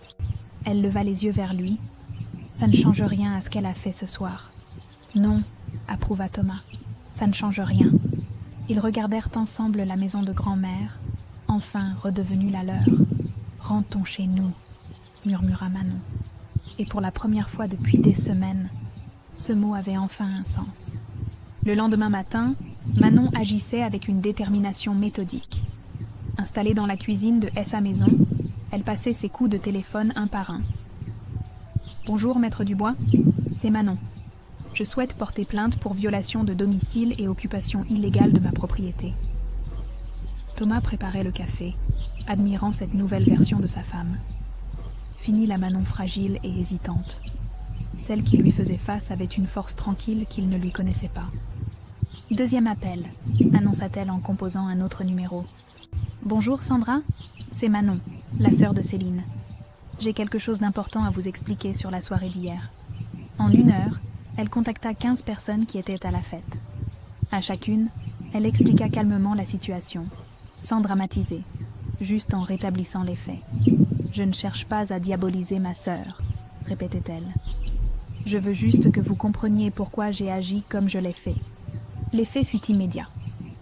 [SPEAKER 1] elle leva les yeux vers lui. « Ça ne change rien à ce qu'elle a fait ce soir. »« Non, » approuva Thomas. « Ça ne change rien. » Ils regardèrent ensemble la maison de grand-mère, enfin redevenue la leur. « Rentrons chez nous, » murmura Manon. Et pour la première fois depuis des semaines, ce mot avait enfin un sens. Le lendemain matin, Manon agissait avec une détermination méthodique. Installée dans la cuisine de sa maison, elle passait ses coups de téléphone un par un. « Bonjour, maître Dubois, c'est Manon. Je souhaite porter plainte pour violation de domicile et occupation illégale de ma propriété. » Thomas préparait le café, admirant cette nouvelle version de sa femme. Fini la Manon fragile et hésitante. Celle qui lui faisait face avait une force tranquille qu'il ne lui connaissait pas. « Deuxième appel, » annonça-t-elle en composant un autre numéro. « Bonjour Sandra, c'est Manon, la sœur de Céline. J'ai quelque chose d'important à vous expliquer sur la soirée d'hier. » En 1 heure, elle contacta 15 personnes qui étaient à la fête. À chacune, elle expliqua calmement la situation, sans dramatiser, juste en rétablissant les faits. « Je ne cherche pas à diaboliser ma sœur, » répétait-elle. « Je veux juste que vous compreniez pourquoi j'ai agi comme je l'ai fait. » L'effet fut immédiat.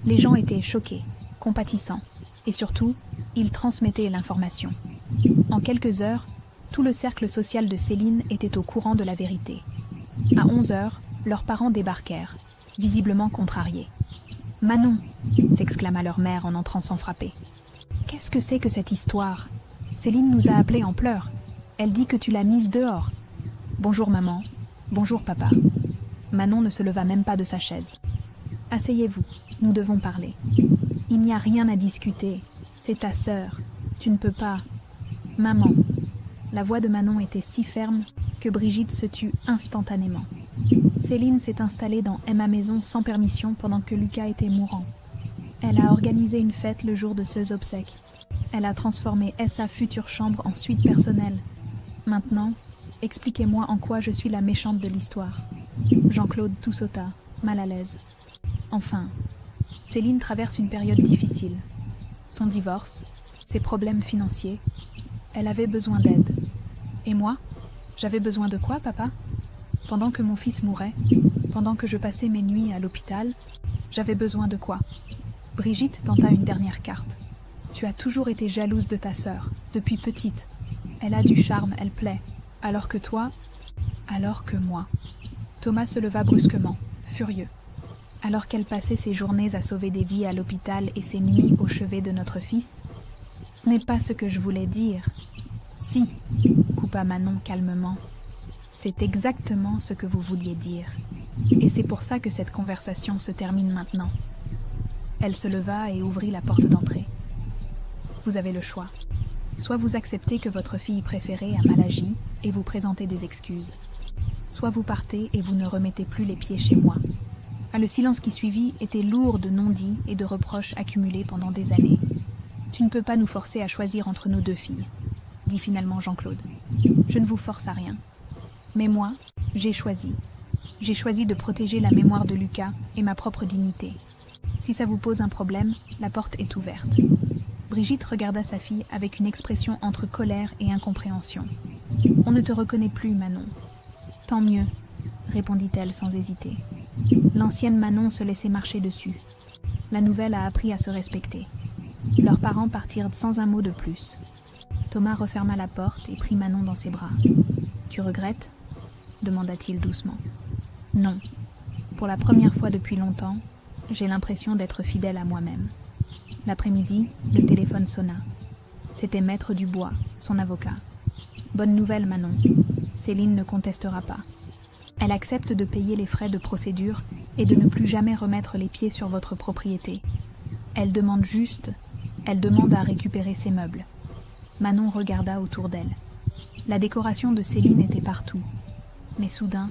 [SPEAKER 1] Les gens étaient choqués, compatissants, et surtout, ils transmettaient l'information. En quelques heures, tout le cercle social de Céline était au courant de la vérité. À 11 heures, leurs parents débarquèrent, visiblement contrariés. « Manon !» s'exclama leur mère en entrant sans frapper. « Qu'est-ce que c'est que cette histoire ? Céline nous a appelés en pleurs. Elle dit que tu l'as mise dehors. »« Bonjour maman. Bonjour papa. » Manon ne se leva même pas de sa chaise. « Asseyez-vous, nous devons parler. Il n'y a rien à discuter. C'est ta sœur. Tu ne peux pas... »« Maman !» La voix de Manon était si ferme que Brigitte se tut instantanément. Céline s'est installée dans ma maison sans permission pendant que Lucas était mourant. Elle a organisé une fête le jour de ses obsèques. Elle a transformé sa future chambre en suite personnelle. Maintenant, expliquez-moi en quoi je suis la méchante de l'histoire. Jean-Claude tout sauta, mal à l'aise. Enfin, Céline traverse une période difficile. Son divorce, ses problèmes financiers. Elle avait besoin d'aide. Et moi, j'avais besoin de quoi, papa ? Pendant que mon fils mourait, pendant que je passais mes nuits à l'hôpital, j'avais besoin de quoi ? Brigitte tenta une dernière carte. Tu as toujours été jalouse de ta sœur, depuis petite. Elle a du charme, elle plaît. Alors que toi, alors que moi. Thomas se leva brusquement, furieux. Alors qu'elle passait ses journées à sauver des vies à l'hôpital et ses nuits au chevet de notre fils, ce n'est pas ce que je voulais dire. Si, coupa Manon calmement, c'est exactement ce que vous vouliez dire. Et c'est pour ça que cette conversation se termine maintenant. Elle se leva et ouvrit la porte d'entrée. Vous avez le choix. Soit vous acceptez que votre fille préférée a mal agi et vous présentez des excuses. soit vous partez et vous ne remettez plus les pieds chez moi. Ah, le silence qui suivit était lourd de non-dits et de reproches accumulés pendant des années. Tu ne peux pas nous forcer à choisir entre nos deux filles, dit finalement Jean-Claude. Je ne vous force à rien. Mais moi, j'ai choisi. J'ai choisi de protéger la mémoire de Lucas et ma propre dignité. Si ça vous pose un problème, la porte est ouverte. Brigitte regarda sa fille avec une expression entre colère et incompréhension. On ne te reconnaît plus, Manon. Tant mieux, répondit-elle sans hésiter. L'ancienne Manon se laissait marcher dessus. La nouvelle a appris à se respecter. Leurs parents partirent sans un mot de plus. Thomas referma la porte et prit Manon dans ses bras. « Tu regrettes ?» demanda-t-il doucement. « Non. Pour la première fois depuis longtemps, j'ai l'impression d'être fidèle à moi-même. » L'après-midi, le téléphone sonna. C'était Maître Dubois, son avocat. « Bonne nouvelle, Manon. Céline ne contestera pas. Elle accepte de payer les frais de procédure et de ne plus jamais remettre les pieds sur votre propriété. Elle demande à récupérer ses meubles. » Manon regarda autour d'elle. La décoration de Céline était partout. Mais soudain,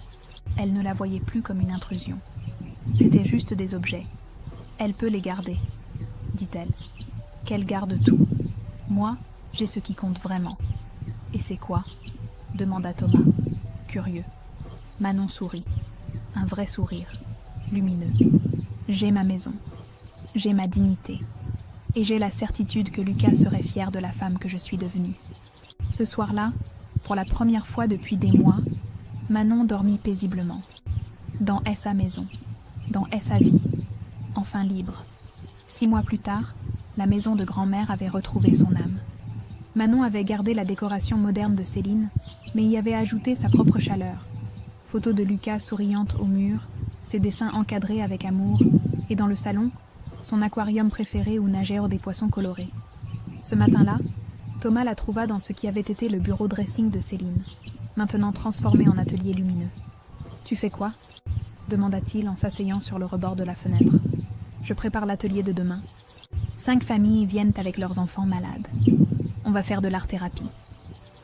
[SPEAKER 1] elle ne la voyait plus comme une intrusion. C'étaient juste des objets. Elle peut les garder, dit-elle. Qu'elle garde tout. Moi, j'ai ce qui compte vraiment. Et c'est quoi ? Demanda Thomas, curieux. Manon sourit. Un vrai sourire, lumineux. J'ai ma maison. J'ai ma dignité. Et j'ai la certitude que Lucas serait fier de la femme que je suis devenue. Ce soir-là, pour la première fois depuis des mois, Manon dormit paisiblement. Dans sa maison, dans sa vie, enfin libre. 6 mois plus tard, la maison de grand-mère avait retrouvé son âme. Manon avait gardé la décoration moderne de Céline, mais y avait ajouté sa propre chaleur. Photos de Lucas souriante au mur, ses dessins encadrés avec amour, et dans le salon, son aquarium préféré où nagèrent des poissons colorés. Ce matin-là, Thomas la trouva dans ce qui avait été le bureau dressing de Céline, maintenant transformé en atelier lumineux. « Tu fais quoi ?» demanda-t-il en s'asseyant sur le rebord de la fenêtre. « Je prépare l'atelier de demain. 5 familles viennent avec leurs enfants malades. On va faire de l'art-thérapie. »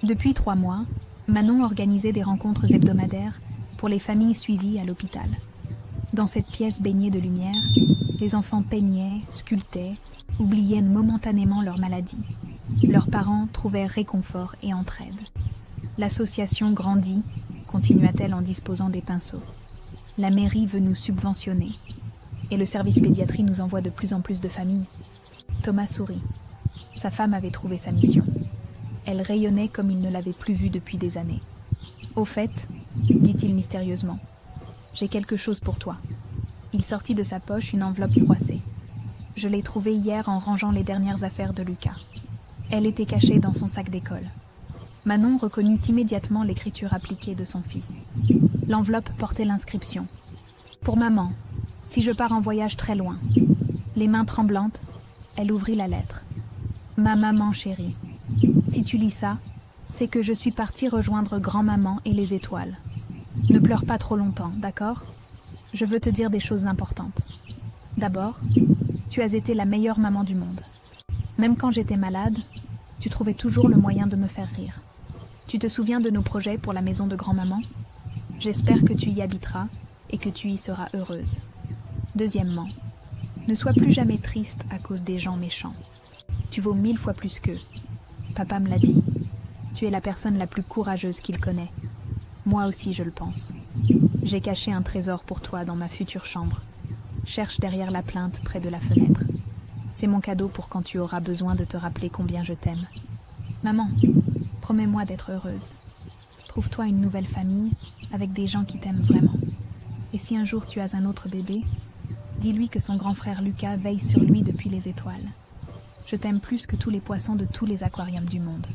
[SPEAKER 1] Depuis 3 mois, Manon organisait des rencontres hebdomadaires pour les familles suivies à l'hôpital. Dans cette pièce baignée de lumière, les enfants peignaient, sculptaient, oubliaient momentanément leur maladie. Leurs parents trouvaient réconfort et entraide. L'association grandit, continua-t-elle en disposant des pinceaux. La mairie veut nous subventionner. Et le service pédiatrie nous envoie de plus en plus de familles. Thomas sourit. Sa femme avait trouvé sa mission. Elle rayonnait comme il ne l'avait plus vue depuis des années. « Au fait, dit-il mystérieusement, j'ai quelque chose pour toi. » Il sortit de sa poche une enveloppe froissée. Je l'ai trouvée hier en rangeant les dernières affaires de Lucas. Elle était cachée dans son sac d'école. Manon reconnut immédiatement l'écriture appliquée de son fils. L'enveloppe portait l'inscription. « Pour maman, si je pars en voyage très loin. » Les mains tremblantes, elle ouvrit la lettre. « Ma maman chérie, si tu lis ça, c'est que je suis partie rejoindre grand-maman et les étoiles. Ne pleure pas trop longtemps, d'accord ? Je veux te dire des choses importantes. D'abord, tu as été la meilleure maman du monde. Même quand j'étais malade, tu trouvais toujours le moyen de me faire rire. Tu te souviens de nos projets pour la maison de grand-maman ? J'espère que tu y habiteras et que tu y seras heureuse. Deuxièmement, ne sois plus jamais triste à cause des gens méchants. Tu vaux 1000 fois plus qu'eux. Papa me l'a dit. Tu es la personne la plus courageuse qu'il connaît. Moi aussi, je le pense. J'ai caché un trésor pour toi dans ma future chambre. Cherche derrière la plainte près de la fenêtre. C'est mon cadeau pour quand tu auras besoin de te rappeler combien je t'aime. Maman, promets-moi d'être heureuse. Trouve-toi une nouvelle famille avec des gens qui t'aiment vraiment. Et si un jour tu as un autre bébé, dis-lui que son grand frère Lucas veille sur lui depuis les étoiles. Je t'aime plus que tous les poissons de tous les aquariums du monde.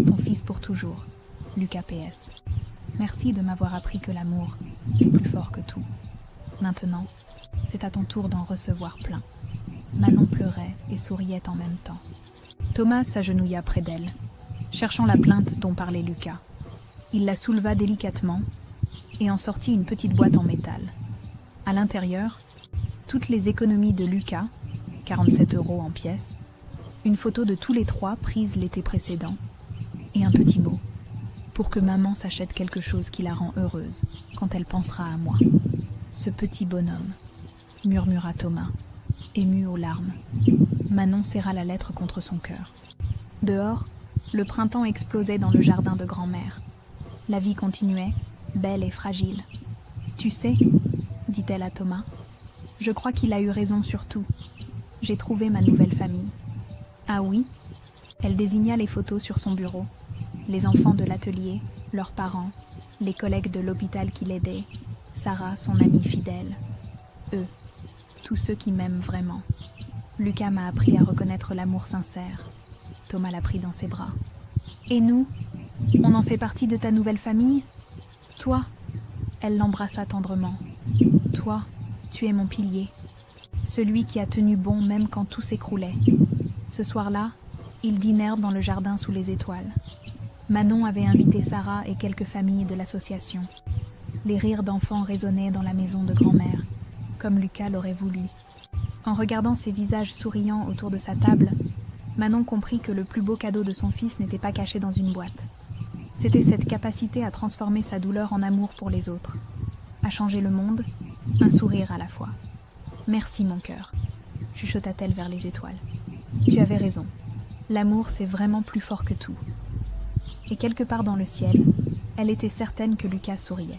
[SPEAKER 1] Ton fils pour toujours, Lucas PS. Merci de m'avoir appris que l'amour, c'est plus fort que tout. Maintenant, c'est à ton tour d'en recevoir plein. Manon pleurait et souriait en même temps. Thomas s'agenouilla près d'elle, cherchant la plainte dont parlait Lucas. Il la souleva délicatement et en sortit une petite boîte en métal. À l'intérieur, toutes les économies de Lucas, 47 € en pièces, une photo de tous les 3 prises l'été précédent, et un petit mot. pour que maman s'achète quelque chose qui la rend heureuse quand elle pensera à moi. Ce petit bonhomme, murmura Thomas, ému aux larmes. Manon serra la lettre contre son cœur. Dehors, le printemps explosait dans le jardin de grand-mère. La vie continuait, belle et fragile. « Tu sais, dit-elle à Thomas, je crois qu'il a eu raison sur tout. J'ai trouvé ma nouvelle famille. » Ah oui? Elle désigna les photos sur son bureau. Les enfants de l'atelier, leurs parents, les collègues de l'hôpital qui l'aidaient, Sarah, son amie fidèle. Eux, tous ceux qui m'aiment vraiment. Lucas m'a appris à reconnaître l'amour sincère. Thomas l'a pris dans ses bras. Et nous? On en fait partie de ta nouvelle famille? Toi? Elle l'embrassa tendrement. Toi, tu es mon pilier. Celui qui a tenu bon même quand tout s'écroulait. Ce soir-là, ils dînèrent dans le jardin sous les étoiles. Manon avait invité Sarah et quelques familles de l'association. Les rires d'enfants résonnaient dans la maison de grand-mère, comme Lucas l'aurait voulu. En regardant ces visages souriants autour de sa table, Manon comprit que le plus beau cadeau de son fils n'était pas caché dans une boîte. C'était cette capacité à transformer sa douleur en amour pour les autres, à changer le monde, un sourire à la fois. « Merci mon cœur », chuchota-t-elle vers les étoiles. « Tu avais raison, l'amour c'est vraiment plus fort que tout. » Et quelque part dans le ciel, elle était certaine que Lucas souriait.